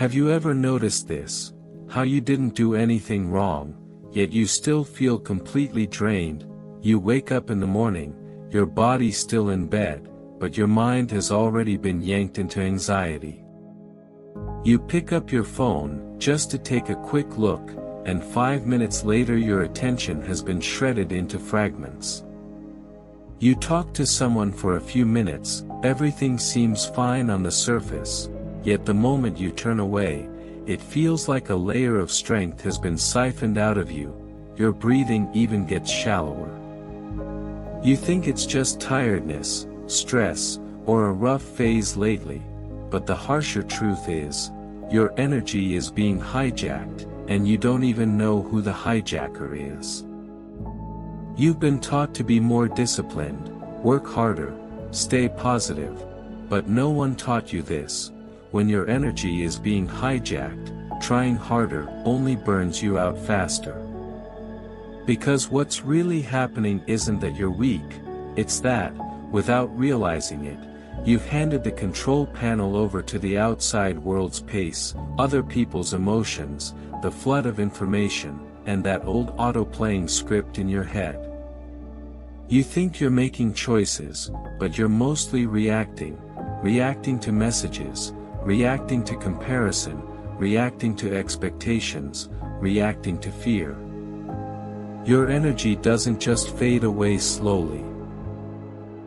Have you ever noticed this? How you didn't do anything wrong, yet you still feel completely drained. You wake up in the morning, your body's still in bed, but your mind has already been yanked into anxiety. You pick up your phone, just to take a quick look, and 5 minutes later your attention has been shredded into fragments. You talk to someone for a few minutes, everything seems fine on the surface, yet the moment you turn away, it feels like a layer of strength has been siphoned out of you, your breathing even gets shallower. You think it's just tiredness, stress, or a rough phase lately, but the harsher truth is, your energy is being hijacked, and you don't even know who the hijacker is. You've been taught to be more disciplined, work harder, stay positive, but no one taught you this. When your energy is being hijacked, trying harder only burns you out faster. Because what's really happening isn't that you're weak, it's that, without realizing it, you've handed the control panel over to the outside world's pace, other people's emotions, the flood of information, and that old auto-playing script in your head. You think you're making choices, but you're mostly reacting to messages, reacting to comparison, reacting to expectations, reacting to fear. Your energy doesn't just fade away slowly.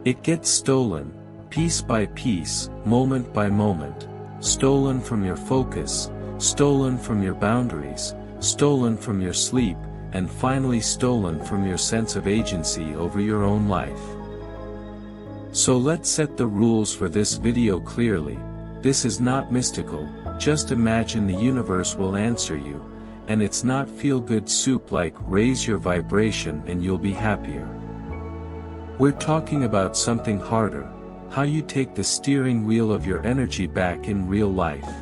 It gets stolen, piece by piece, moment by moment, stolen from your focus, stolen from your boundaries, stolen from your sleep, and finally stolen from your sense of agency over your own life. So let's set the rules for this video clearly. This is not mystical, just imagine the universe will answer you, and it's not feel-good soup like raise your vibration and you'll be happier. We're talking about something harder, how you take the steering wheel of your energy back in real life.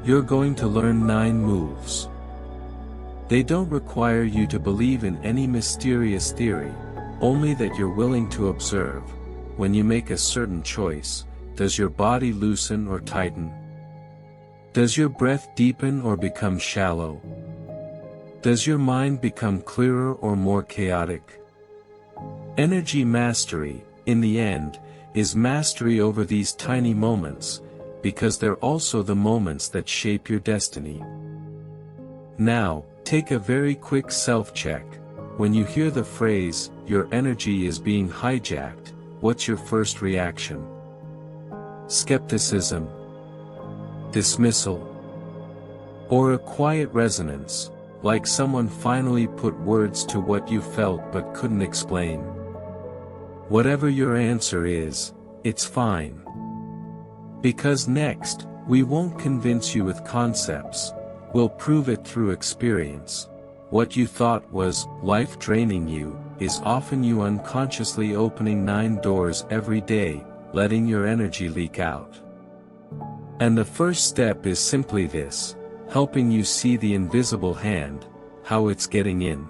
You're going to learn 9 moves. They don't require you to believe in any mysterious theory, only that you're willing to observe. When you make a certain choice, does your body loosen or tighten? Does your breath deepen or become shallow? Does your mind become clearer or more chaotic? Energy mastery, in the end, is mastery over these tiny moments, because they're also the moments that shape your destiny. Now, take a very quick self-check. When you hear the phrase, your energy is being hijacked, what's your first reaction? Skepticism? Dismissal? Or a quiet resonance, like someone finally put words to what you felt but couldn't explain? Whatever your answer is, it's fine. Because next, we won't convince you with concepts, we'll prove it through experience. What you thought was life draining you is often you unconsciously opening 9 doors every day, letting your energy leak out. And the first step is simply this, helping you see the invisible hand, how it's getting in.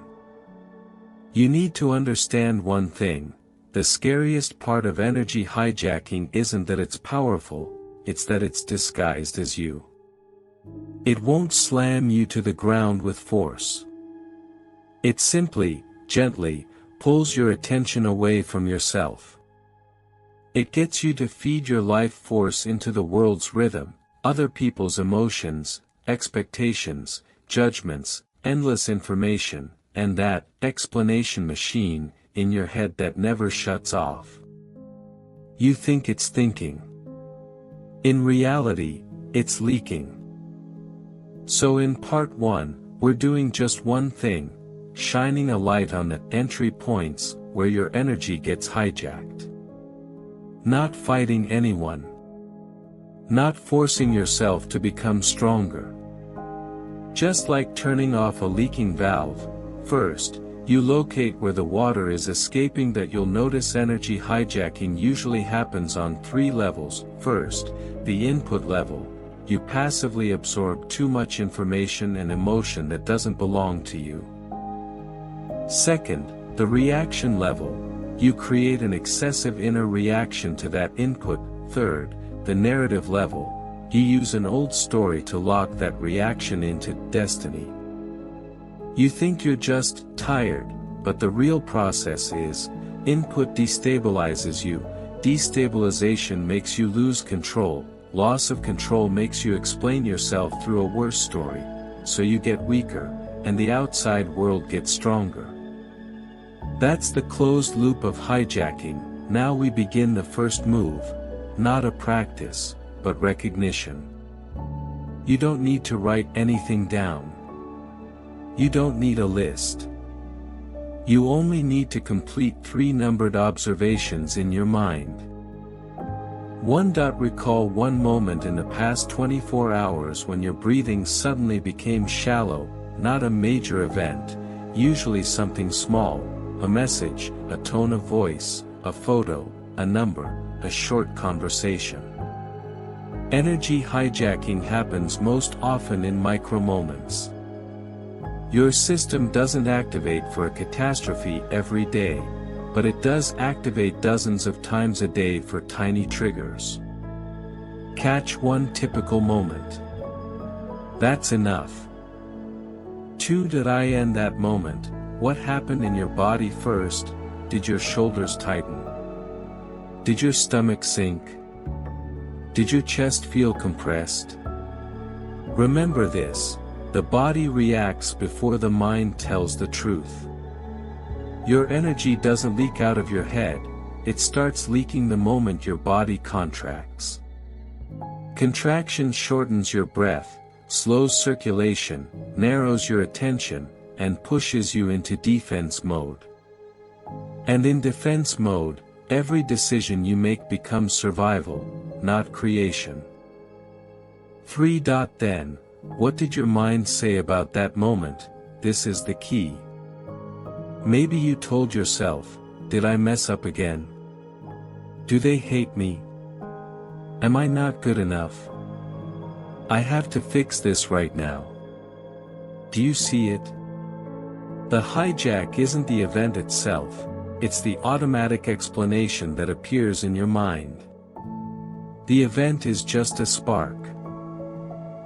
You need to understand one thing, the scariest part of energy hijacking isn't that it's powerful, it's that it's disguised as you. It won't slam you to the ground with force. It simply, gently, pulls your attention away from yourself. It gets you to feed your life force into the world's rhythm, other people's emotions, expectations, judgments, endless information, and that explanation machine in your head that never shuts off. You think it's thinking. In reality, it's leaking. So in part 1, we're doing just one thing, shining a light on the entry points where your energy gets hijacked. Not fighting anyone. Not forcing yourself to become stronger. Just like turning off a leaking valve, first, you locate where the water is escaping. That you'll notice energy hijacking usually happens on 3 levels. First, the input level. You passively absorb too much information and emotion that doesn't belong to you. Second, the reaction level. You create an excessive inner reaction to that input. Third, the narrative level. You use an old story to lock that reaction into destiny. You think you're just tired, but the real process is, input destabilizes you, destabilization makes you lose control, loss of control makes you explain yourself through a worse story, so you get weaker, and the outside world gets stronger. That's the closed loop of hijacking. Now we begin the first move, not a practice, but recognition. You don't need to write anything down. You don't need a list. You only need to complete 3 numbered observations in your mind. 1. Recall one moment in the past 24 hours when your breathing suddenly became shallow, not a major event, usually something small, a message, a tone of voice, a photo, a number, a short conversation. Energy hijacking happens most often in micro moments. Your system doesn't activate for a catastrophe every day, but it does activate dozens of times a day for tiny triggers. Catch one typical moment. That's enough. 2. In that moment, what happened in your body first? Did your shoulders tighten? Did your stomach sink? Did your chest feel compressed? Remember this. The body reacts before the mind tells the truth. Your energy doesn't leak out of your head, it starts leaking the moment your body contracts. Contraction shortens your breath, slows circulation, narrows your attention, and pushes you into defense mode. And in defense mode, every decision you make becomes survival, not creation. 3. Then, what did your mind say about that moment? This is the key. Maybe you told yourself, did I mess up again? Do they hate me? Am I not good enough? I have to fix this right now. Do you see it? The hijack isn't the event itself, it's the automatic explanation that appears in your mind. The event is just a spark.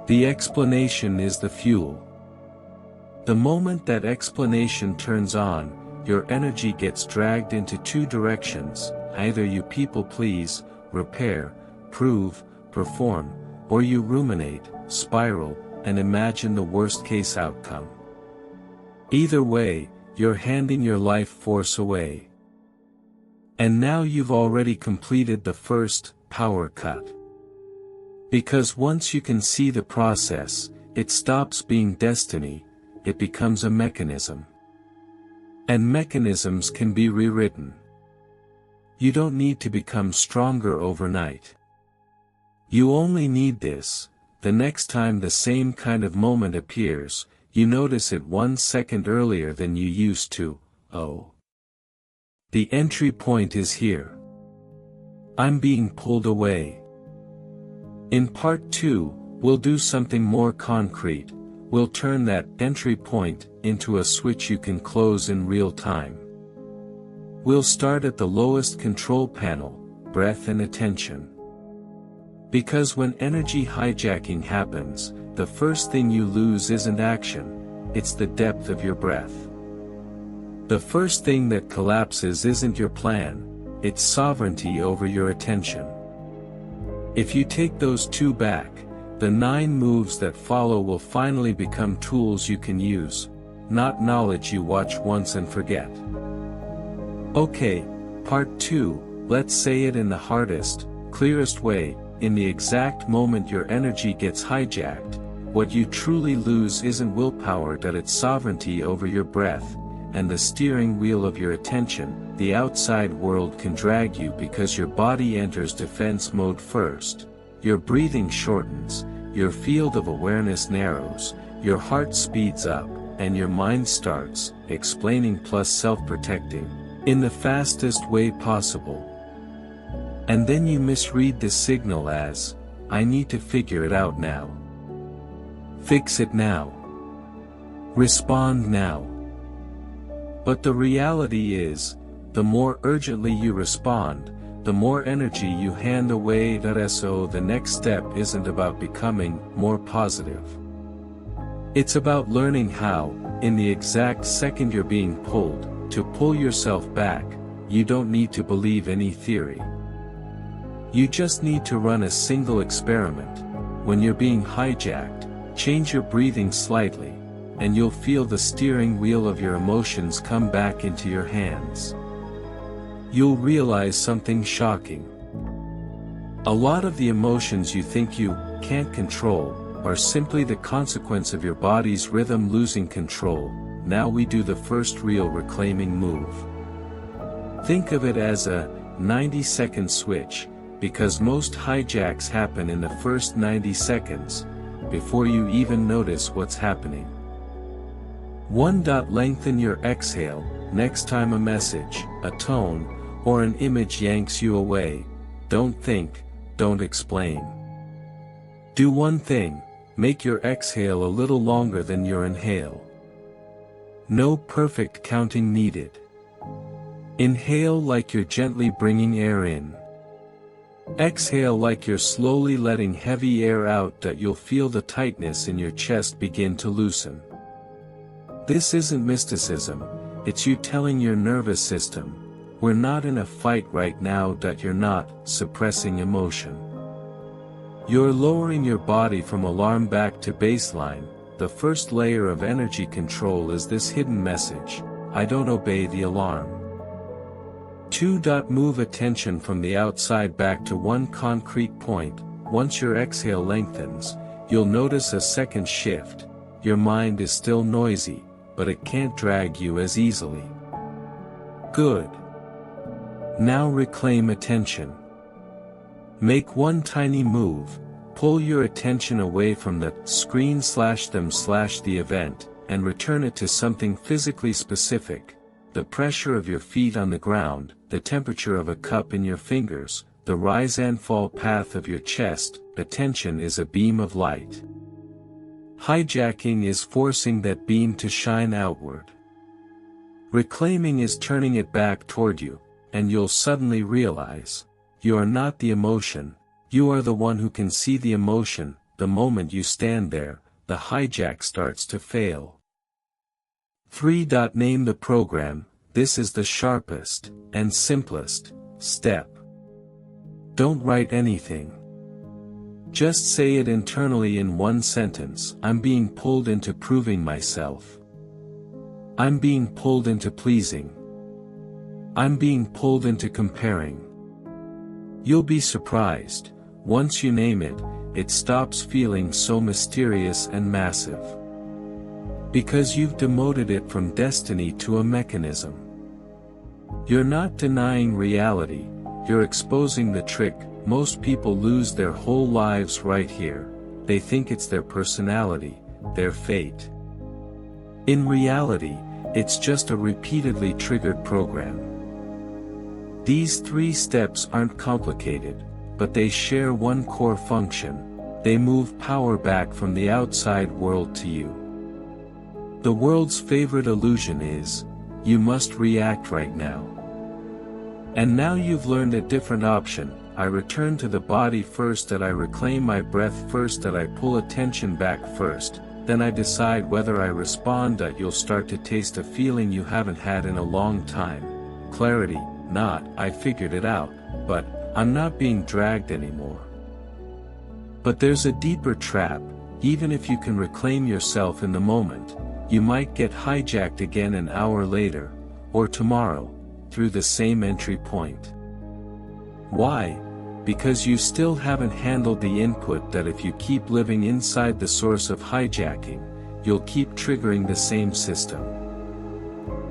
The explanation is the fuel. The moment that explanation turns on, your energy gets dragged into 2 directions, either you people please, repair, prove, perform, or you ruminate, spiral, and imagine the worst case outcome. Either way, you're handing your life force away. And now you've already completed the first power cut. Because once you can see the process, it stops being destiny, it becomes a mechanism. And mechanisms can be rewritten. You don't need to become stronger overnight. You only need this: the next time the same kind of moment appears, you notice it 1 second earlier than you used to. Oh. The entry point is here. I'm being pulled away. In part 2, we'll do something more concrete. We'll turn that entry point into a switch you can close in real time. We'll start at the lowest control panel, breath and attention. Because when energy hijacking happens, the first thing you lose isn't action, it's the depth of your breath. The first thing that collapses isn't your plan, it's sovereignty over your attention. If you take those 2 back, the 9 moves that follow will finally become tools you can use, not knowledge you watch once and forget. Okay, part 2, let's say it in the hardest, clearest way. In the exact moment your energy gets hijacked, what you truly lose isn't willpower, but it's sovereignty over your breath, and the steering wheel of your attention. The outside world can drag you because your body enters defense mode first. Your breathing shortens, your field of awareness narrows, your heart speeds up, and your mind starts explaining plus self-protecting in the fastest way possible. And then you misread the signal as, I need to figure it out now. Fix it now. Respond now. But the reality is, the more urgently you respond, the more energy you hand away. So the next step isn't about becoming more positive. It's about learning how, in the exact second you're being pulled, to pull yourself back. You don't need to believe any theory. You just need to run a single experiment. When you're being hijacked, change your breathing slightly, and you'll feel the steering wheel of your emotions come back into your hands. You'll realize something shocking. A lot of the emotions you think you can't control are simply the consequence of your body's rhythm losing control. Now we do the first real reclaiming move. Think of it as a 90-second switch, because most hijacks happen in the first 90 seconds, before you even notice what's happening. 1. Lengthen your exhale. Next time a message, a tone, or an image yanks you away, don't think, don't explain. Do one thing: make your exhale a little longer than your inhale. No perfect counting needed. Inhale like you're gently bringing air in. Exhale like you're slowly letting heavy air out. You'll feel the tightness in your chest begin to loosen. This isn't mysticism, it's you telling your nervous system, we're not in a fight right now. You're not suppressing emotion. You're lowering your body from alarm back to baseline. The first layer of energy control is this hidden message: I don't obey the alarm. 2. Move attention from the outside back to one concrete point. Once your exhale lengthens, you'll notice a second shift. Your mind is still noisy, but it can't drag you as easily. Good. Now reclaim attention. Make one tiny move. Pull your attention away from the screen /them/the event, and return it to something physically specific. The pressure of your feet on the ground, the temperature of a cup in your fingers, the rise and fall path of your chest. Attention is a beam of light. Hijacking is forcing that beam to shine outward. Reclaiming is turning it back toward you, and you'll suddenly realize, you are not the emotion, you are the one who can see the emotion. The moment you stand there, the hijack starts to fail. 3. Name the program. This is the sharpest and simplest step. Don't write anything. Just say it internally in one sentence: I'm being pulled into proving myself. I'm being pulled into pleasing. I'm being pulled into comparing. You'll be surprised, once you name it, it stops feeling so mysterious and massive. Because you've demoted it from destiny to a mechanism. You're not denying reality, you're exposing the trick. Most people lose their whole lives right here. They think it's their personality, their fate. In reality, it's just a repeatedly triggered program. These 3 steps aren't complicated, but they share one core function: they move power back from the outside world to you. The world's favorite illusion is, you must react right now. And now you've learned a different option: I return to the body first, I reclaim my breath first, I pull attention back first, then I decide whether I respond. You'll start to taste a feeling you haven't had in a long time. Clarity, not, I figured it out, but, I'm not being dragged anymore. But there's a deeper trap. Even if you can reclaim yourself in the moment, you might get hijacked again an hour later, or tomorrow, through the same entry point. Why? Because you still haven't handled the input that if you keep living inside the source of hijacking, you'll keep triggering the same system.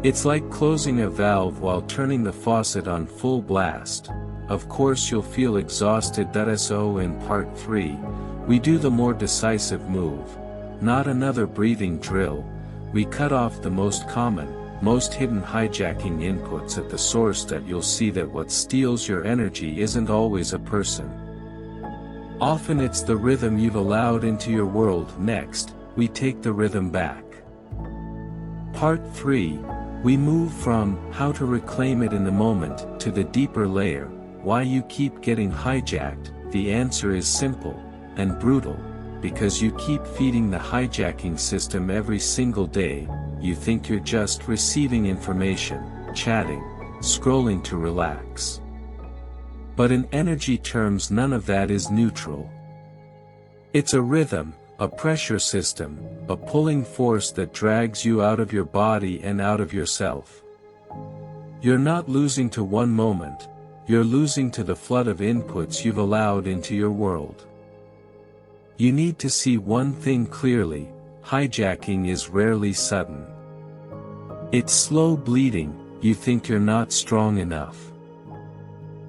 It's like closing a valve while turning the faucet on full blast. Of course you'll feel exhausted. So in part 3, we do the more decisive move. Not another breathing drill. We cut off the most common, most hidden hijacking inputs at the source. You'll see that what steals your energy isn't always a person. Often it's the rhythm you've allowed into your world. Next, we take the rhythm back. Part 3, we move from how to reclaim it in the moment to the deeper layer, why you keep getting hijacked, the answer is simple and brutal. Because you keep feeding the hijacking system every single day. You think you're just receiving information, chatting, scrolling to relax. But in energy terms, none of that is neutral. It's a rhythm, a pressure system, a pulling force that drags you out of your body and out of yourself. You're not losing to one moment, you're losing to the flood of inputs you've allowed into your world. You need to see one thing clearly: hijacking is rarely sudden. It's slow bleeding. You think you're not strong enough.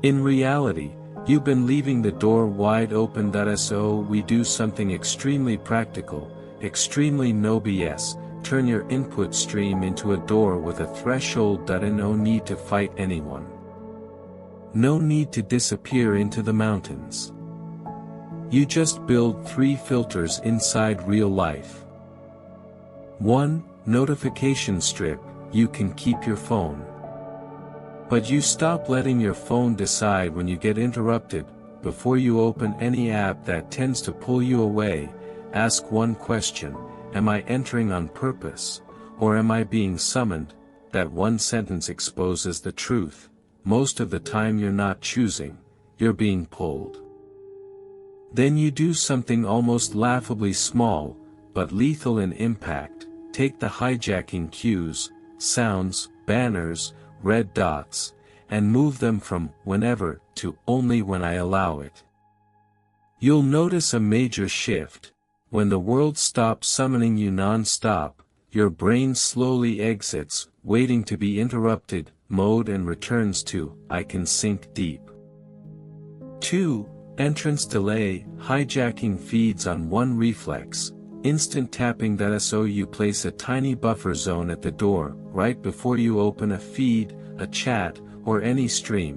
In reality, you've been leaving the door wide open. So we do something extremely practical, extremely no BS, turn your input stream into a door with a threshold. No need to fight anyone. No need to disappear into the mountains. You just build 3 filters inside real life. 1. Notification strip. You can keep your phone. But you stop letting your phone decide when you get interrupted. Before you open any app that tends to pull you away, ask one question: am I entering on purpose, or am I being summoned? That one sentence exposes the truth. Most of the time you're not choosing, you're being pulled. Then you do something almost laughably small, but lethal in impact. Take the hijacking cues, sounds, banners, red dots, and move them from "whenever" to "only when I allow it." You'll notice a major shift. When the world stops summoning you non-stop, your brain slowly exits "waiting to be interrupted" mode and returns to "I can sink deep." 2. Entrance delay. Hijacking feeds on one reflex: instant tapping. So you place a tiny buffer zone at the door, right before you open a feed, a chat, or any stream.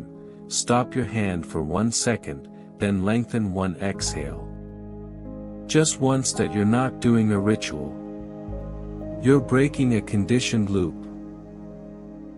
Stop your hand for 1 second, then lengthen one exhale. Just once. That you're not doing a ritual. You're breaking a conditioned loop.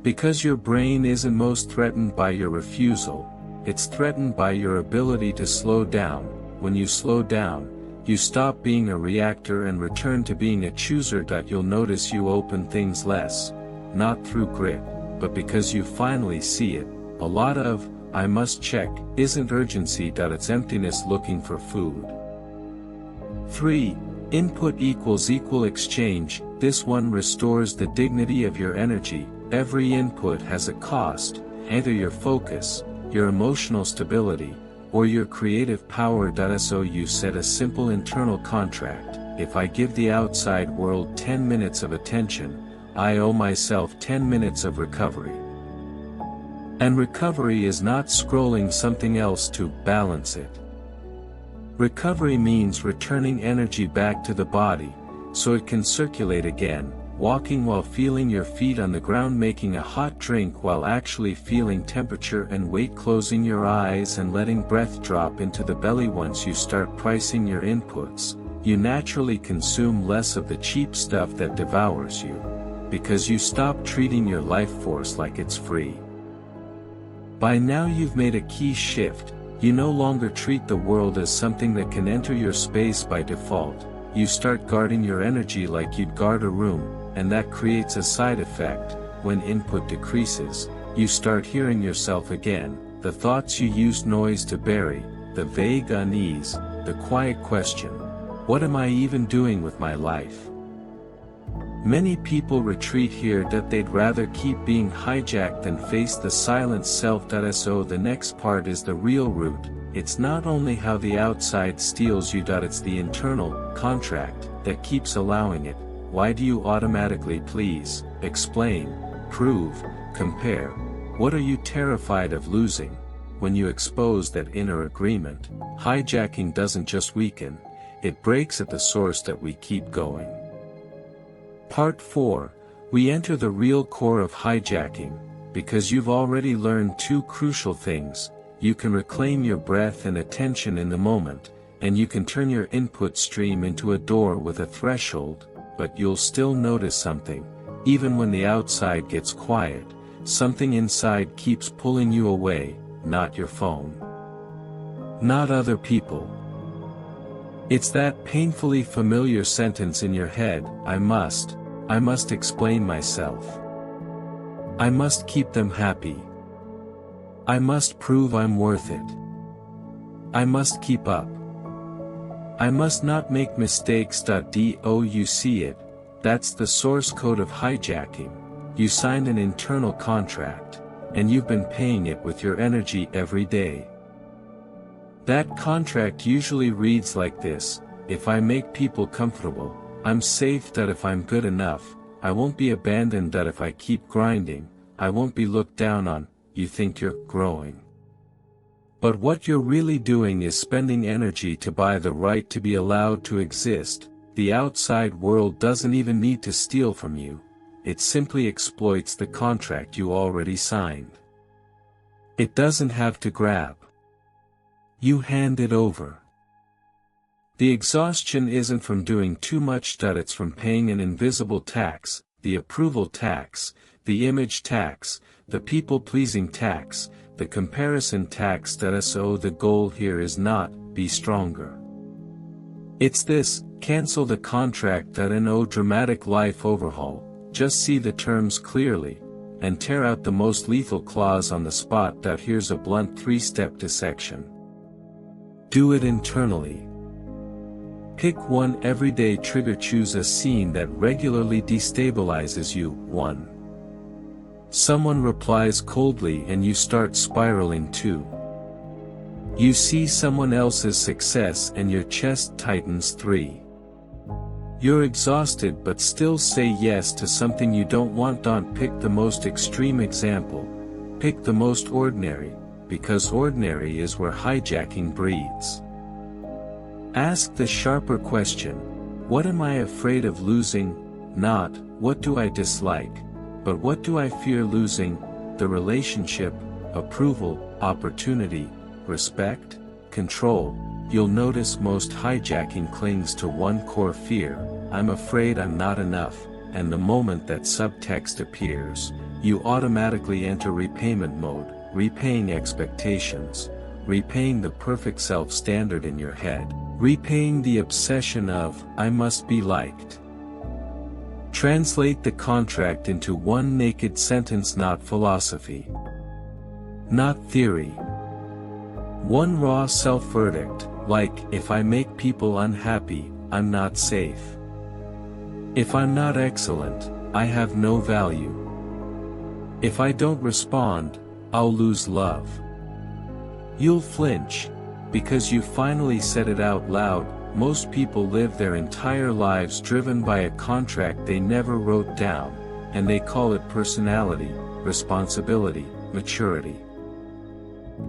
Because your brain isn't most threatened by your refusal, it's threatened by your ability to slow down. When you slow down, you stop being a reactor and return to being a chooser. You'll notice you open things less, not through grit, but because you finally see it. A lot of "I must check" isn't urgency. It's emptiness looking for food. 3. Input equals equal exchange. This one restores the dignity of your energy. Every input has a cost, either your focus, your emotional stability, or your creative power. So you set a simple internal contract: if I give the outside world 10 minutes of attention, I owe myself 10 minutes of recovery. And recovery is not scrolling something else to balance it. Recovery means returning energy back to the body, so it can circulate again. Walking while feeling your feet on the ground, making a hot drink while actually feeling temperature and weight, closing your eyes and letting breath drop into the belly. Once you start pricing your inputs, you naturally consume less of the cheap stuff that devours you, because you stop treating your life force like it's free. By now you've made a key shift. You no longer treat the world as something that can enter your space by default. You start guarding your energy like you'd guard a room. And that creates a side effect. When input decreases, you start hearing yourself again, the thoughts you used noise to bury, the vague unease, the quiet question: what am I even doing with my life? Many people retreat here. They'd rather keep being hijacked than face the silent self. So the next part is the real root. It's not only how the outside steals you. It's the internal contract that keeps allowing it. Why do you automatically please, explain, prove, compare? What are you terrified of losing? When you expose that inner agreement, hijacking doesn't just weaken, it breaks at the source that we keep going. Part 4. We enter the real core of hijacking. Because you've already learned 2 crucial things: you can reclaim your breath and attention in the moment, and you can turn your input stream into a door with a threshold. But you'll still notice something. Even when the outside gets quiet, something inside keeps pulling you away. not your phone. Not other people. It's that painfully familiar sentence in your head, I must explain myself. I must keep them happy. I must prove I'm worth it. I must keep up. I must not make mistakes. Do you see it? That's the source code of hijacking. You signed an internal contract, and you've been paying it with your energy every day. That contract usually reads like this: if I make people comfortable, I'm safe. That if I'm good enough, I won't be abandoned. That if I keep grinding, I won't be looked down on. You think you're growing. But what you're really doing is spending energy to buy the right to be allowed to exist. The outside world doesn't even need to steal from you. It simply exploits the contract you already signed. It doesn't have to grab. You hand it over. The exhaustion isn't from doing too much. It's from paying an invisible tax, the approval tax, the image tax, the people-pleasing tax, the comparison tax. So the goal here is not, be stronger. It's this, cancel the contract. No dramatic life overhaul, just see the terms clearly, and tear out the most lethal clause on the spot. Here's a blunt 3-step dissection. Do it internally. Pick one everyday trigger. Choose a scene that regularly destabilizes you. 1. Someone replies coldly and you start spiraling. 2. You see someone else's success and your chest tightens. 3. You're exhausted but still say yes to something you don't want. Don't pick the most extreme example. Pick the most ordinary, because ordinary is where hijacking breeds. Ask the sharper question: what am I afraid of losing? Not, what do I dislike? But what do I fear losing? The relationship, approval, opportunity, respect, control. You'll notice most hijacking clings to one core fear: I'm afraid I'm not enough, and the moment that subtext appears, you automatically enter repayment mode, repaying expectations, repaying the perfect self-standard in your head, repaying the obsession of, I must be liked. Translate the contract into one naked sentence: not philosophy, not theory. One raw self-verdict, like, if I make people unhappy, I'm not safe. If I'm not excellent, I have no value. If I don't respond, I'll lose love. You'll flinch, because you finally said it out loud. Most people live their entire lives driven by a contract they never wrote down, and they call it personality, responsibility, maturity.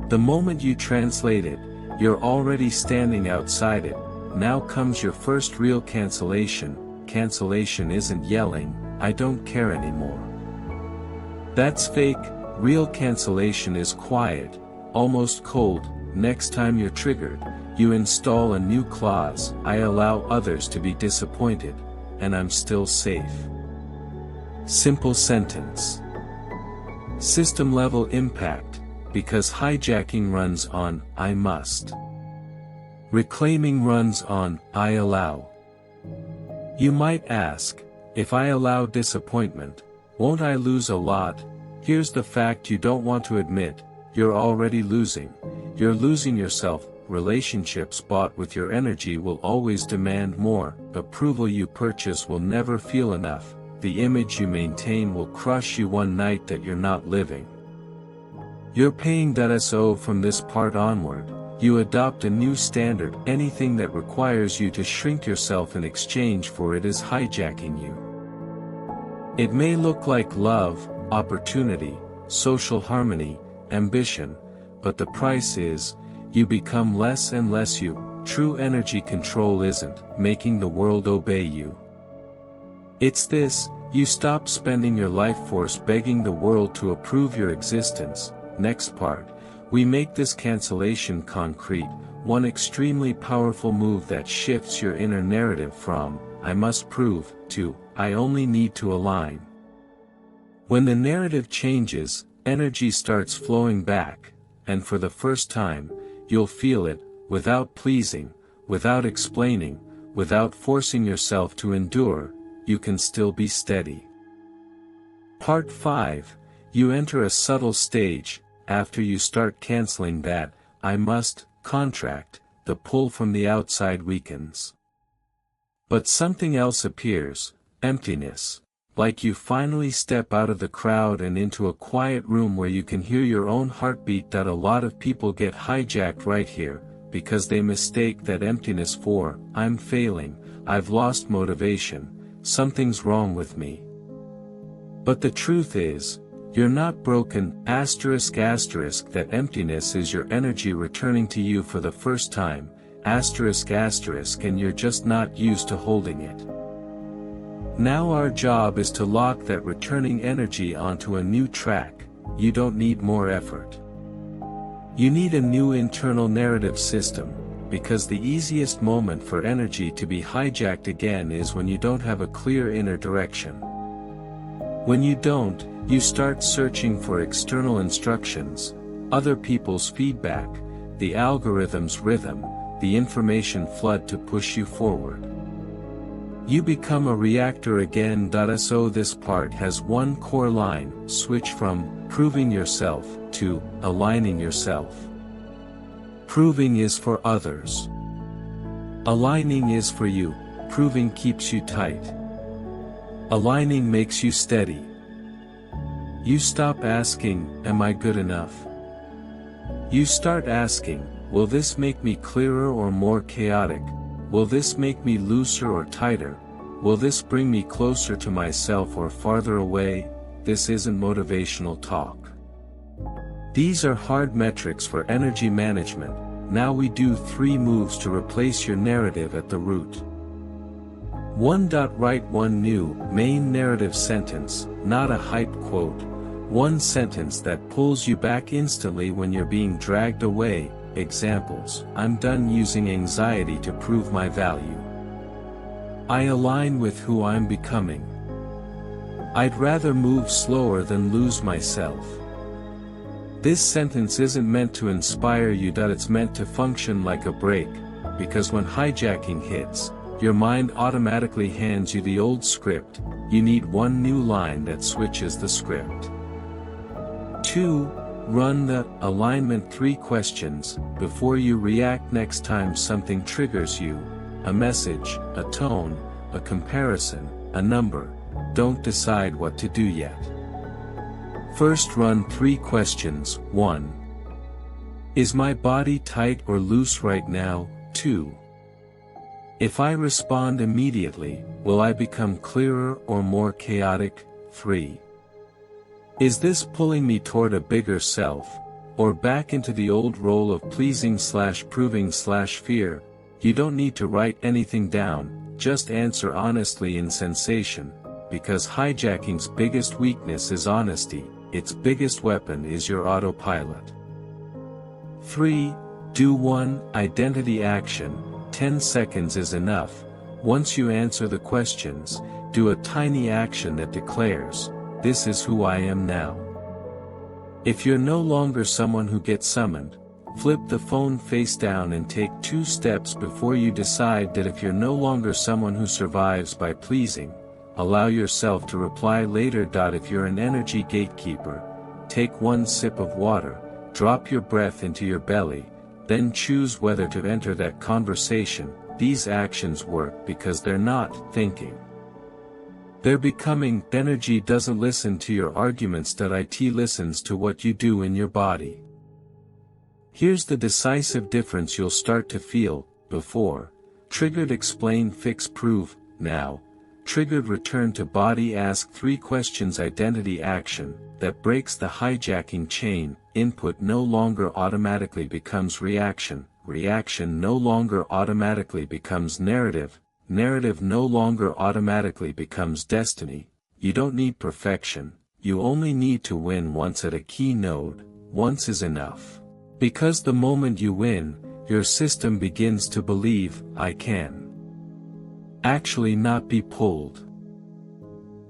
The moment you translate it, you're already standing outside it. Now comes your first real cancellation. Cancellation isn't yelling, I don't care anymore. That's fake. Real cancellation is quiet, almost cold. Next time you're triggered, you install a new clause: I allow others to be disappointed, and I'm still safe. Simple sentence. System-level impact, because hijacking runs on, I must. Reclaiming runs on, I allow. You might ask, if I allow disappointment, won't I lose a lot? Here's the fact you don't want to admit: you're already losing. You're losing yourself. Relationships bought with your energy will always demand more. Approval you purchase will never feel enough. The image you maintain will crush you one night that you're not living. You're paying. So from this part onward, you adopt a new standard. Anything that requires you to shrink yourself in exchange for it is hijacking you. It may look like love, opportunity, social harmony, ambition, but the price is, you become less and less you. True energy control isn't making the world obey you. It's this: you stop spending your life force begging the world to approve your existence. Next part, we make this cancellation concrete, one extremely powerful move that shifts your inner narrative from, I must prove, to, I only need to align. When the narrative changes, energy starts flowing back, and for the first time, you'll feel it, without pleasing, without explaining, without forcing yourself to endure, you can still be steady. Part 5. You enter a subtle stage, after you start canceling that, I must, contract, the pull from the outside weakens. But something else appears, emptiness. Like you finally step out of the crowd and into a quiet room where you can hear your own heartbeat. That a lot of people get hijacked right here, because they mistake that emptiness for, I'm failing, I've lost motivation, something's wrong with me. But the truth is, you're not broken, ****, that emptiness is your energy returning to you for the first time, ****, and you're just not used to holding it. Now our job is to lock that returning energy onto a new track. You don't need more effort. You need a new internal narrative system, because the easiest moment for energy to be hijacked again is when you don't have a clear inner direction. When you don't, you start searching for external instructions, other people's feedback, the algorithm's rhythm, the information flood to push you forward. You become a reactor again. So this part has one core line, switch from proving yourself to aligning yourself. Proving is for others. Aligning is for you. Proving keeps you tight. Aligning makes you steady. You stop asking, am I good enough? You start asking, will this make me clearer or more chaotic? Will this make me looser or tighter? Will this bring me closer to myself or farther away? This isn't motivational talk. These are hard metrics for energy management. Now we do 3 moves to replace your narrative at the root. 1. Write one new, main narrative sentence, not a hype quote. One sentence that pulls you back instantly when you're being dragged away. Examples: I'm done using anxiety to prove my value. I align with who I'm becoming. I'd rather move slower than lose myself. This sentence isn't meant to inspire you. It's meant to function like a brake, because when hijacking hits, your mind automatically hands you the old script. You need one new line that switches the script. 2. Run the alignment 3 questions before you react. Next time something triggers you, a message, a tone, a comparison, a number, don't decide what to do yet. First, run 3 questions. 1. Is my body tight or loose right now? 2. If I respond immediately, will I become clearer or more chaotic? 3. Is this pulling me toward a bigger self, or back into the old role of pleasing/proving/fear? You don't need to write anything down, just answer honestly in sensation, because hijacking's biggest weakness is honesty, its biggest weapon is your autopilot. 3. Do 1 identity action, 10 seconds is enough. Once you answer the questions, do a tiny action that declares, this is who I am now. If you're no longer someone who gets summoned, flip the phone face down and take 2 steps before you decide that. If you're no longer someone who survives by pleasing, allow yourself to reply later. If you're an energy gatekeeper, take 1 sip of water, drop your breath into your belly, then choose whether to enter that conversation. These actions work because they're not thinking. They're becoming. Energy doesn't listen to your arguments. It listens to what you do in your body. Here's the decisive difference you'll start to feel. Before, triggered explain fix prove, now, triggered return to body ask 3 questions identity action, that breaks the hijacking chain. Input no longer automatically becomes reaction, reaction no longer automatically becomes narrative, narrative no longer automatically becomes destiny. You don't need perfection, you only need to win once at a key node. Once is enough. Because the moment you win, your system begins to believe, I can actually not be pulled.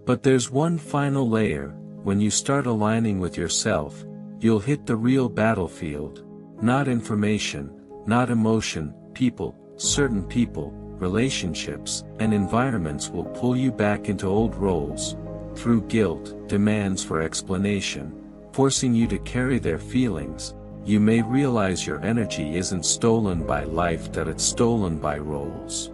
But there's one final layer. When you start aligning with yourself, you'll hit the real battlefield. Not information, not emotion, people, certain people, relationships, and environments will pull you back into old roles, through guilt, demands for explanation, forcing you to carry their feelings. You may realize your energy isn't stolen by life, that it's stolen by roles.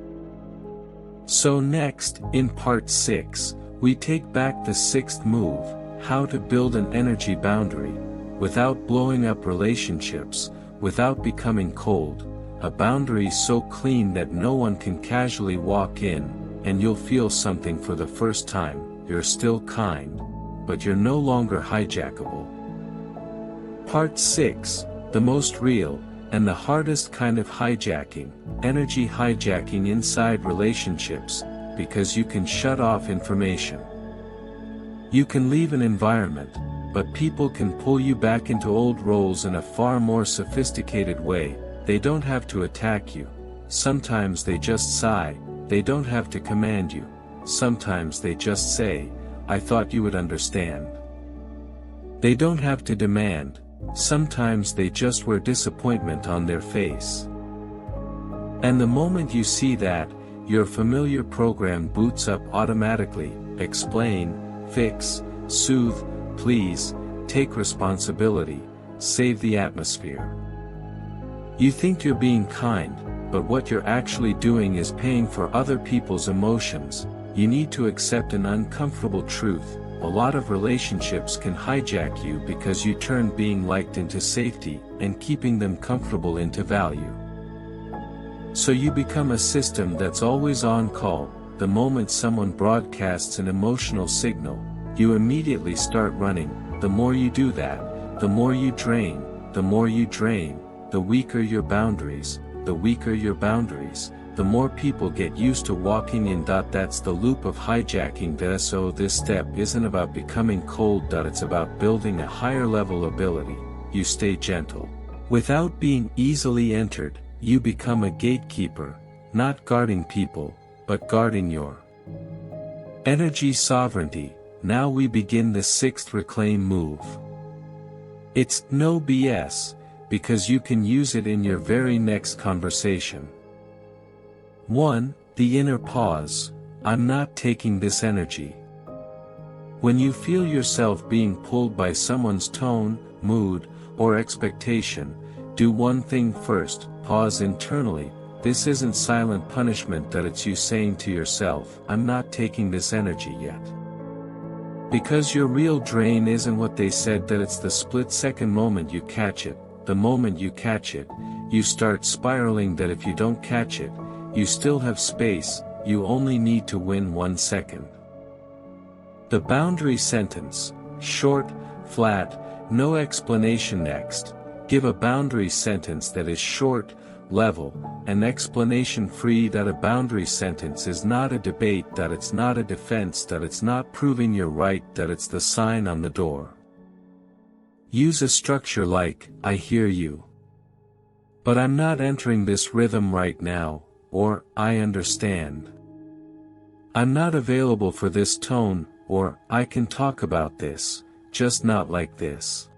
So next, in part 6, we take back the 6th move, how to build an energy boundary, without blowing up relationships, without becoming cold, a boundary so clean that no one can casually walk in, and you'll feel something for the first time. You're still kind, but you're no longer hijackable. Part 6, the most real, and the hardest kind of hijacking, energy hijacking inside relationships, because you can shut off information. You can leave an environment, but people can pull you back into old roles in a far more sophisticated way. They don't have to attack you. Sometimes they just sigh. They don't have to command you. Sometimes they just say, "I thought you would understand." They don't have to demand. Sometimes they just wear disappointment on their face. And the moment you see that, your familiar program boots up automatically. Explain, fix, soothe, please, take responsibility, save the atmosphere. You think you're being kind, but what you're actually doing is paying for other people's emotions. You need to accept an uncomfortable truth. A lot of relationships can hijack you because you turn being liked into safety, and keeping them comfortable into value. So you become a system that's always on call. The moment someone broadcasts an emotional signal, you immediately start running. The more you do that, the more you drain. The more you drain, the weaker your boundaries. The weaker your boundaries, the more people get used to walking in. That's the loop of hijacking. So this step isn't about becoming cold. It's about building a higher level ability. You stay gentle. Without being easily entered, you become a gatekeeper, not guarding people, but guarding your energy sovereignty. Now we begin the 6th reclaim move. It's no BS, because you can use it in your very next conversation. 1. The inner pause. I'm not taking this energy. When you feel yourself being pulled by someone's tone, mood, or expectation, do one thing first: pause internally. This isn't silent punishment. It's you saying to yourself, "I'm not taking this energy yet." Because your real drain isn't what they said. It's the split-second moment you catch it. The moment you catch it, you start spiraling. If you don't catch it, you still have space. You only need to win 1 second. The boundary sentence: short, flat, no explanation. Next, give a boundary sentence that is short, level, and explanation-free. A boundary sentence is not a debate. It's not a defense. It's not proving you're right. It's the sign on the door. Use a structure like, "I hear you, but I'm not entering this rhythm right now," or, "I understand. I'm not available for this tone," or, "I can talk about this, just not like this."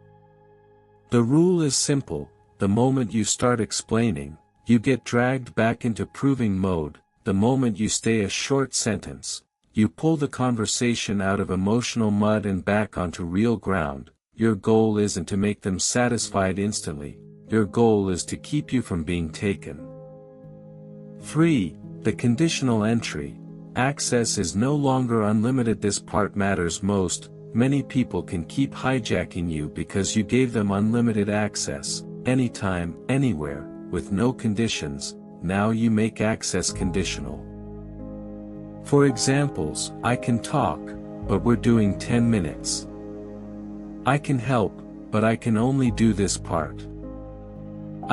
The rule is simple: the moment you start explaining, you get dragged back into proving mode. The moment you stay a short sentence, you pull the conversation out of emotional mud and back onto real ground. Your goal isn't to make them satisfied instantly. Your goal is to keep you from being taken. 3. The conditional entry. Access is no longer unlimited. This part matters most. Many people can keep hijacking you because you gave them unlimited access, anytime, anywhere, with no conditions. Now you make access conditional. For examples: I can talk, but we're doing 10 minutes. I can help, but I can only do this part.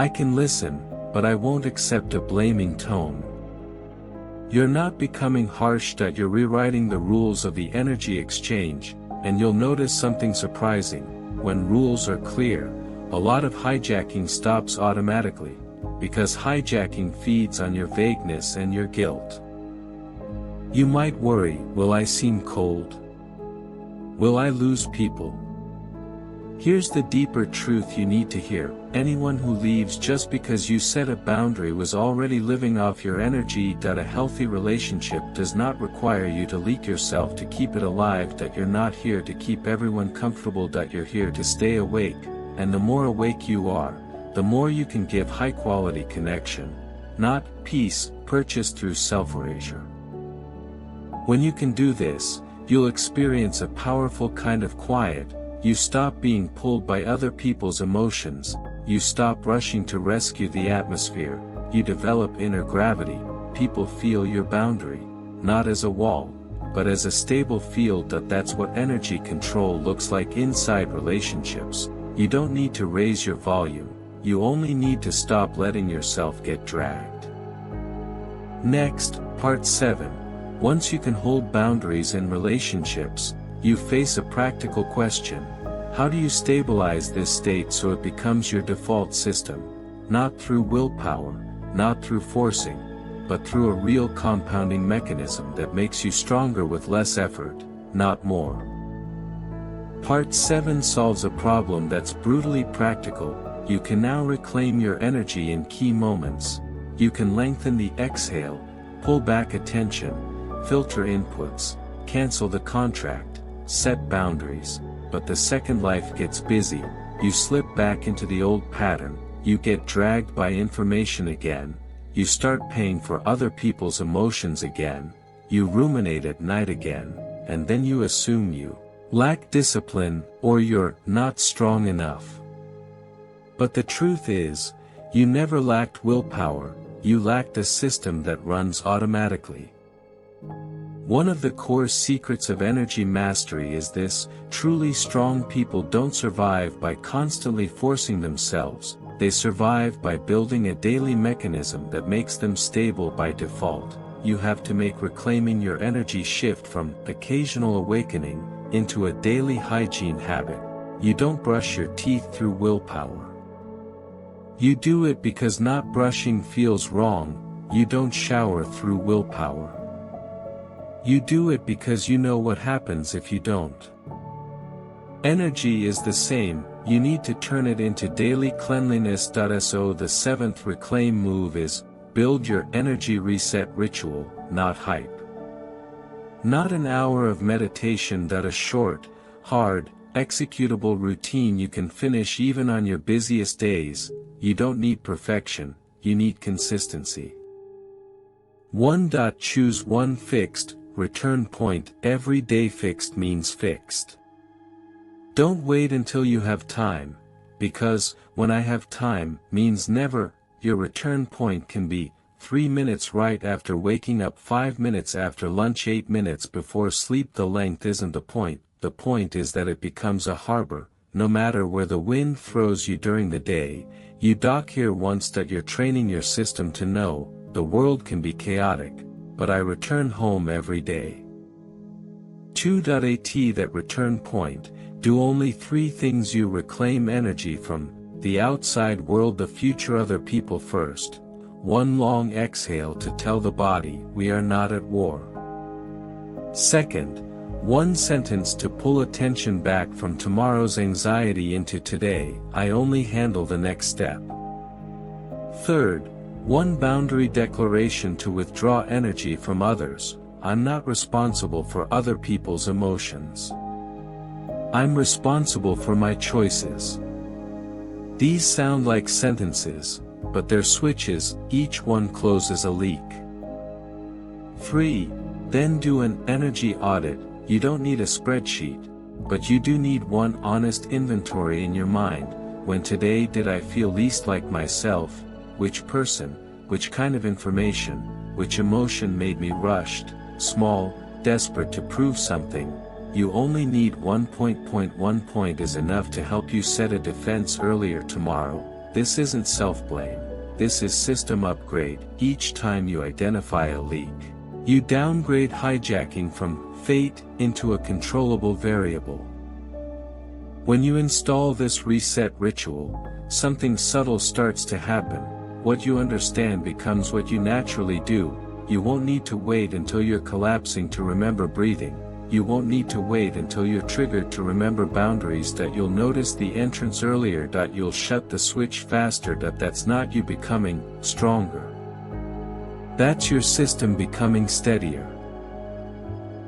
I can listen, but I won't accept a blaming tone. You're not becoming harsh. You're rewriting the rules of the energy exchange, and you'll notice something surprising. When rules are clear, a lot of hijacking stops automatically, because hijacking feeds on your vagueness and your guilt. You might worry: will I seem cold? Will I lose people? Here's the deeper truth you need to hear. Anyone who leaves just because you set a boundary was already living off your energy. A healthy relationship does not require you to leak yourself to keep it alive. You're not here to keep everyone comfortable. You're here to stay awake, and the more awake you are, the more you can give high-quality connection, not peace purchased through self-erasure. When you can do this, you'll experience a powerful kind of quiet. You stop being pulled by other people's emotions, you stop rushing to rescue the atmosphere, you develop inner gravity. People feel your boundary, not as a wall, but as a stable field. That's what energy control looks like inside relationships. You don't need to raise your volume, you only need to stop letting yourself get dragged. Next, part 7. Once you can hold boundaries in relationships, you face a practical question. How do you stabilize this state so it becomes your default system? Not through willpower, not through forcing, but through a real compounding mechanism that makes you stronger with less effort, not more. Part 7 solves a problem that's brutally practical. You can now reclaim your energy in key moments. You can lengthen the exhale, pull back attention, filter inputs, cancel the contract, set boundaries. But the second life gets busy, you slip back into the old pattern, you get dragged by information again, you start paying for other people's emotions again, you ruminate at night again, and then you assume you lack discipline, or you're not strong enough. But the truth is, you never lacked willpower, you lacked a system that runs automatically. One of the core secrets of energy mastery is this: truly strong people don't survive by constantly forcing themselves, they survive by building a daily mechanism that makes them stable by default. You have to make reclaiming your energy shift from occasional awakening into a daily hygiene habit. You don't brush your teeth through willpower. You do it because not brushing feels wrong. You don't shower through willpower. You do it because you know what happens if you don't. Energy is the same, you need to turn it into daily cleanliness. So the 7th reclaim move is, build your energy reset ritual, not hype. Not an hour of meditation. A short, hard, executable routine you can finish even on your busiest days. You don't need perfection, you need consistency. 1. Choose one fixed return point. Every day fixed means fixed. Don't wait until you have time, because when I have time means never. Your return point can be 3 minutes right after waking up, 5 minutes after lunch, 8 minutes before sleep. The length isn't the point is that it becomes a harbor. No matter where the wind throws you during the day, you dock here once. You're training your system to know, the world can be chaotic, but I return home every day. 2. That return point, do only 3 things you reclaim energy from: the outside world, the future, other people. First, one long exhale to tell the body, we are not at war. Second, one sentence to pull attention back from tomorrow's anxiety into today, I only handle the next step. Third, one boundary declaration to withdraw energy from others, I'm not responsible for other people's emotions. I'm responsible for my choices. These sound like sentences, but they're switches, each one closes a leak. 3. Then do an energy audit. You don't need a spreadsheet, but you do need one honest inventory in your mind. When today did I feel least like myself? Which person, which kind of information, which emotion made me rushed, small, desperate to prove something? You only need 1 point. 1 point is enough to help you set a defense earlier tomorrow. This isn't self-blame, this is system upgrade. Each time you identify a leak, you downgrade hijacking from fate into a controllable variable. When you install this reset ritual, something subtle starts to happen. What you understand becomes what you naturally do. You won't need to wait until you're collapsing to remember breathing. you won't need to wait until you're triggered to remember boundaries. You'll notice the entrance earlier. You'll shut the switch faster. That's not you becoming stronger. That's your system becoming steadier.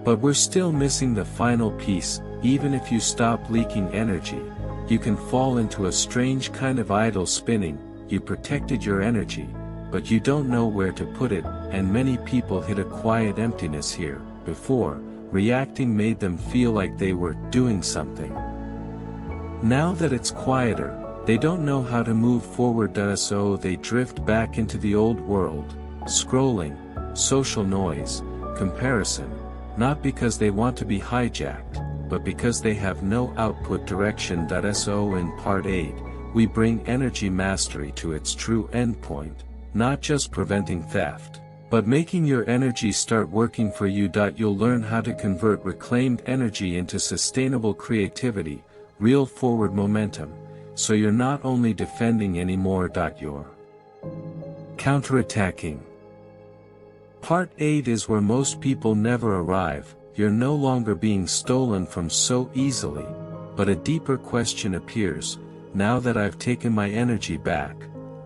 But we're still missing the final piece. Even if you stop leaking energy, you can fall into a strange kind of idle spinning. You protected your energy, but you don't know where to put it, and many people hit a quiet emptiness here. Before, reacting made them feel like they were doing something. Now that it's quieter, they don't know how to move forward. So they drift back into the old world, scrolling, social noise, comparison, not because they want to be hijacked, but because they have no output direction. So in part 8, we bring energy mastery to its true endpoint, not just preventing theft, but making your energy start working for you. You'll learn how to convert reclaimed energy into sustainable creativity, real forward momentum, so you're not only defending anymore. You're counterattacking. Part 8 is where most people never arrive. You're no longer being stolen from so easily, but a deeper question appears. Now that I've taken my energy back,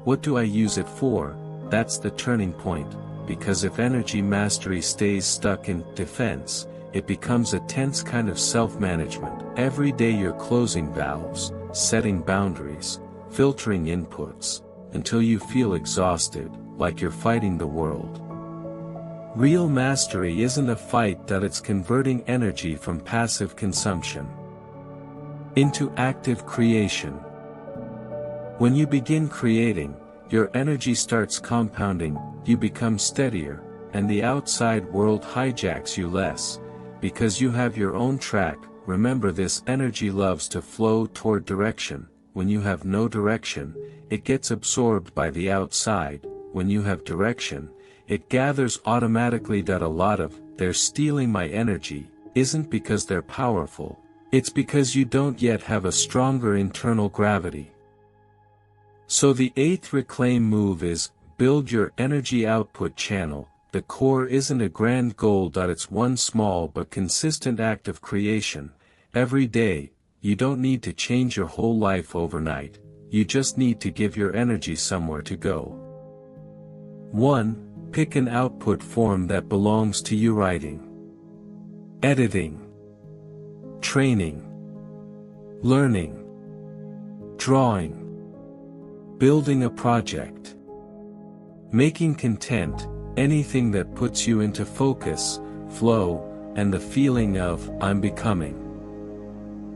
what do I use it for? That's the turning point, because if energy mastery stays stuck in defense, it becomes a tense kind of self-management. Every day you're closing valves, setting boundaries, filtering inputs, until you feel exhausted, like you're fighting the world. Real mastery isn't a fight. It's converting energy from passive consumption into active creation. When you begin creating, your energy starts compounding, you become steadier, and the outside world hijacks you less, because you have your own track. Remember this: energy loves to flow toward direction. When you have no direction, it gets absorbed by the outside. When you have direction, it gathers automatically. A lot of "they're stealing my energy" isn't because they're powerful, it's because you don't yet have a stronger internal gravity. So the 8th reclaim move is, build your energy output channel. The core isn't a grand goal. It's one small but consistent act of creation. Every day, you don't need to change your whole life overnight, you just need to give your energy somewhere to go. 1. Pick an output form that belongs to you: writing, editing, training, learning, drawing, building a project, making content, anything that puts you into focus, flow, and the feeling of "I'm becoming."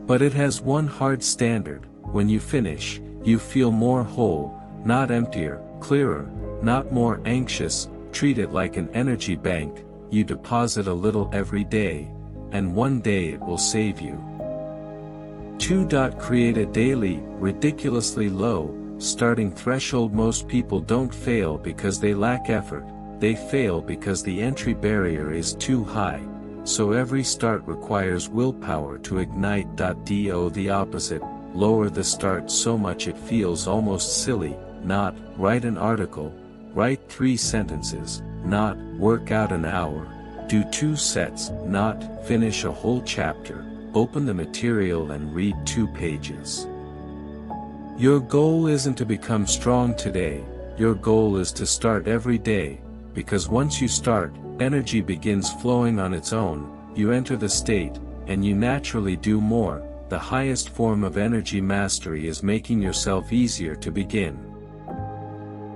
But it has one hard standard: when you finish, you feel more whole, not emptier, clearer, not more anxious. Treat it like an energy bank. You deposit a little every day, and one day it will save you. 2. Create a daily, ridiculously low, starting threshold. Most people don't fail because they lack effort, they fail because the entry barrier is too high. So every start requires willpower to ignite. The opposite: lower the start so much it feels almost silly. Not, write an article, write 3 sentences, not, work out an hour, do 2 sets, not, finish a whole chapter, open the material and read 2 pages. Your goal isn't to become strong today, your goal is to start every day, because once you start, energy begins flowing on its own. You enter the state, and you naturally do more. The highest form of energy mastery is making yourself easier to begin.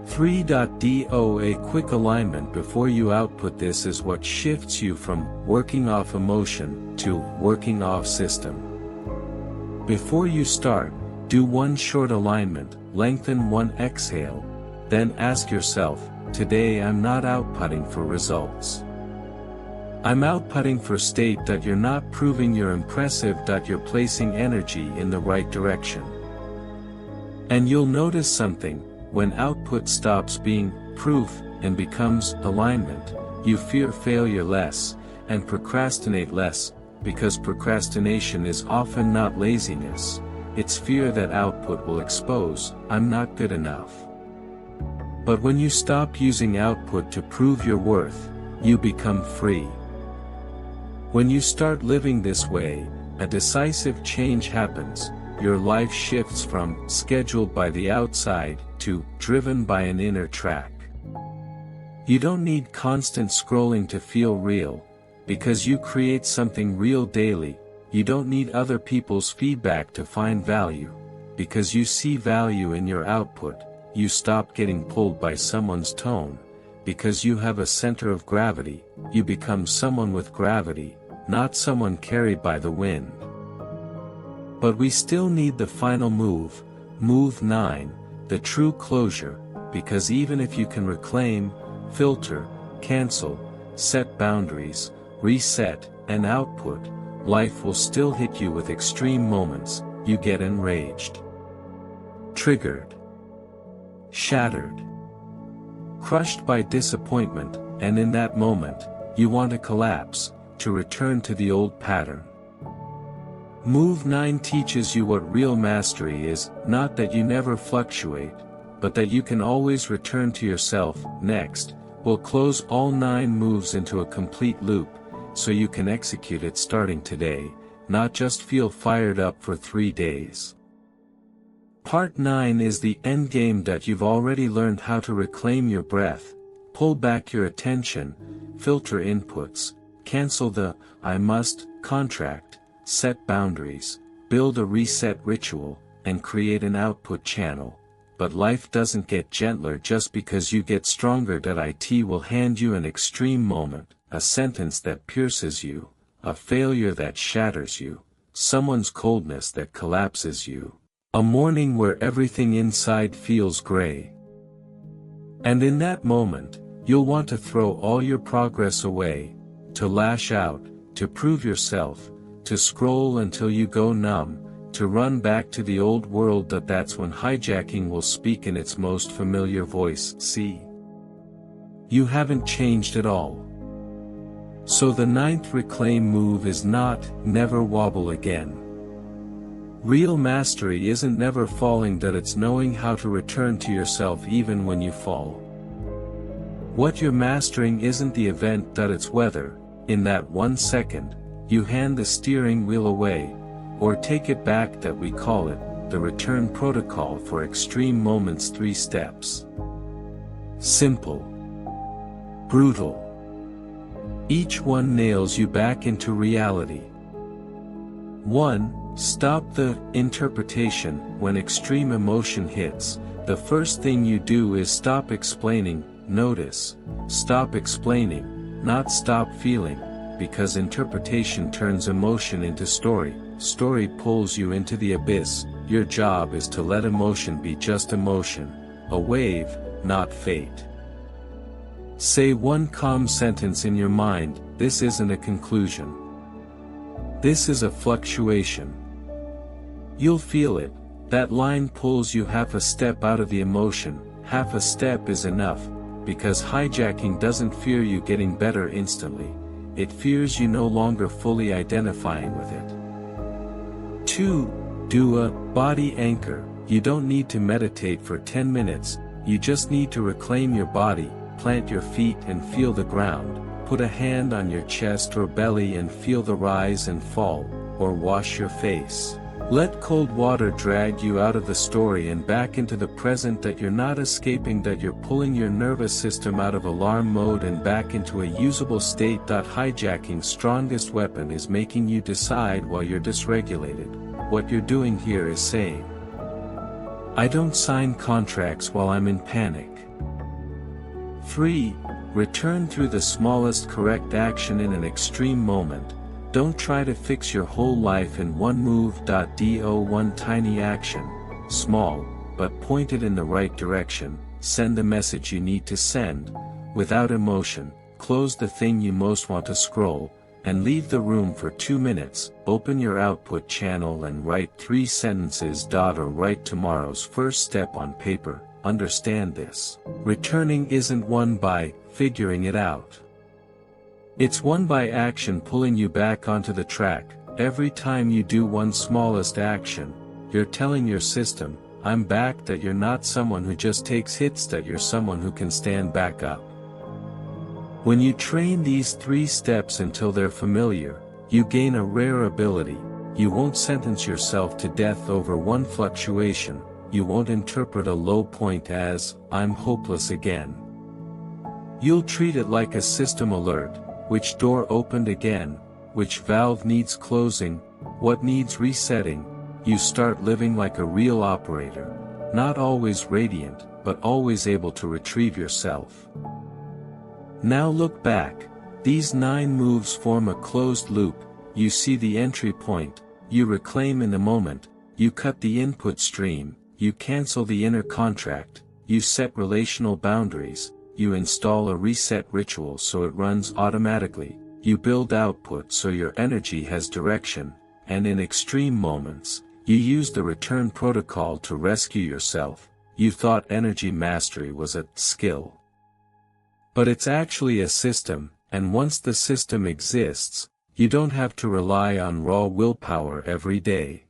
3. A quick alignment before you output. This is what shifts you from working off emotion to working off system. Before you start, do one short alignment, lengthen one exhale, then ask yourself, today I'm not outputting for results. I'm outputting for state. You're not proving you're impressive. You're placing energy in the right direction. And you'll notice something: when output stops being proof and becomes alignment, you fear failure less, and procrastinate less, because procrastination is often not laziness, it's fear that output will expose, I'm not good enough. But when you stop using output to prove your worth, you become free. When you start living this way, a decisive change happens. Your life shifts from scheduled by the outside to driven by an inner track. You don't need constant scrolling to feel real, because you create something real daily. You don't need other people's feedback to find value, because you see value in your output. You stop getting pulled by someone's tone, because you have a center of gravity. You become someone with gravity, not someone carried by the wind. But we still need the final move, move 9, the true closure, because even if you can reclaim, filter, cancel, set boundaries, reset, and output, life will still hit you with extreme moments. You get enraged, triggered, shattered, crushed by disappointment, and in that moment, you want to collapse, to return to the old pattern. Move 9 teaches you what real mastery is, not that you never fluctuate, but that you can always return to yourself. Next, we'll close all 9 moves into a complete loop, so you can execute it starting today, not just feel fired up for 3 days. Part 9 is the endgame that you've already learned how to reclaim your breath, pull back your attention, filter inputs, cancel the "I must" contract, set boundaries, build a reset ritual, and create an output channel. But life doesn't get gentler just because you get stronger. It will hand you an extreme moment, a sentence that pierces you, a failure that shatters you, someone's coldness that collapses you, a morning where everything inside feels gray. And in that moment, you'll want to throw all your progress away, to lash out, to prove yourself, to scroll until you go numb, to run back to the old world. That's when hijacking will speak in its most familiar voice. See? You haven't changed at all. So the 9th reclaim move is not, never wobble again. Real mastery isn't never falling, it's knowing how to return to yourself even when you fall. What you're mastering isn't the event, it's whether, in that 1 second, you hand the steering wheel away, or take it back. That we call it, the return protocol for extreme moments. 3 steps. Simple. Brutal. Each one nails you back into reality. 1. Stop the interpretation. When extreme emotion hits, the first thing you do is stop explaining. Notice. Stop explaining, not stop feeling, because interpretation turns emotion into story. Story pulls you into the abyss. Your job is to let emotion be just emotion, a wave, not fate. Say one calm sentence in your mind: this isn't a conclusion. This is a fluctuation. You'll feel it. That line pulls you half a step out of the emotion. Half a step is enough, because hijacking doesn't fear you getting better instantly. It fears you no longer fully identifying with it. 2. Do a body anchor. You don't need to meditate for 10 minutes, you just need to reclaim your body. Plant your feet and feel the ground. Put a hand on your chest or belly and feel the rise and fall, or wash your face. Let cold water drag you out of the story and back into the present. That you're not escaping, that you're pulling your nervous system out of alarm mode and back into a usable state. Hijacking's strongest weapon is making you decide while you're dysregulated. What you're doing here is saying, I don't sign contracts while I'm in panic. 3. Return through the smallest correct action in an extreme moment. Don't try to fix your whole life in one move. Do one tiny action, small, but pointed in the right direction. Send the message you need to send, without emotion. Close the thing you most want to scroll, and leave the room for 2 minutes. Open your output channel and write 3 sentences. Or write tomorrow's first step on paper. Understand this. Returning isn't won by figuring it out. It's won by action pulling you back onto the track. Every time you do one smallest action, you're telling your system, I'm back. That you're not someone who just takes hits, that you're someone who can stand back up. When you train these 3 steps until they're familiar, You gain a rare ability. You won't sentence yourself to death over one fluctuation. You won't interpret a low point as, "I'm hopeless again." You'll treat it like a system alert. Which door opened again? Which valve needs closing? What needs resetting? You start living like a real operator. Not always radiant, but always able to retrieve yourself. Now look back. These 9 moves form a closed loop. You see the entry point. You reclaim in the moment. You cut the input stream. You cancel the inner contract. You set relational boundaries. You install a reset ritual so it runs automatically. You build output so your energy has direction. And in extreme moments, you use the return protocol to rescue yourself. You thought energy mastery was a skill. But it's actually a system, and once the system exists, you don't have to rely on raw willpower every day.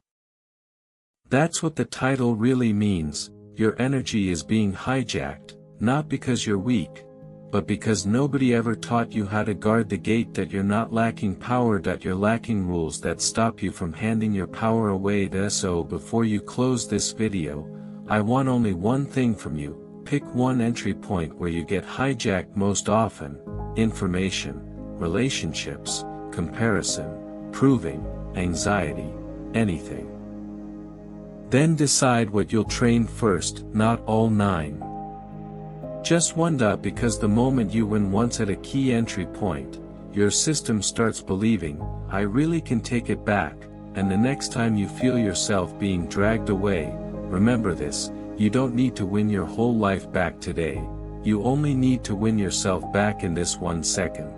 That's what the title really means. Your energy is being hijacked, not because you're weak, but because nobody ever taught you how to guard the gate that you're not lacking power, that you're lacking rules that stop you from handing your power away. So before you close this video, I want only one thing from you. Pick one entry point where you get hijacked most often: information, relationships, comparison, proving, anxiety, anything. Then decide what you'll train first, not all 9. Just one. Because the moment you win once at a key entry point, your system starts believing, "I really can take it back," and the next time you feel yourself being dragged away, remember this: you don't need to win your whole life back today. You only need to win yourself back in this 1 second.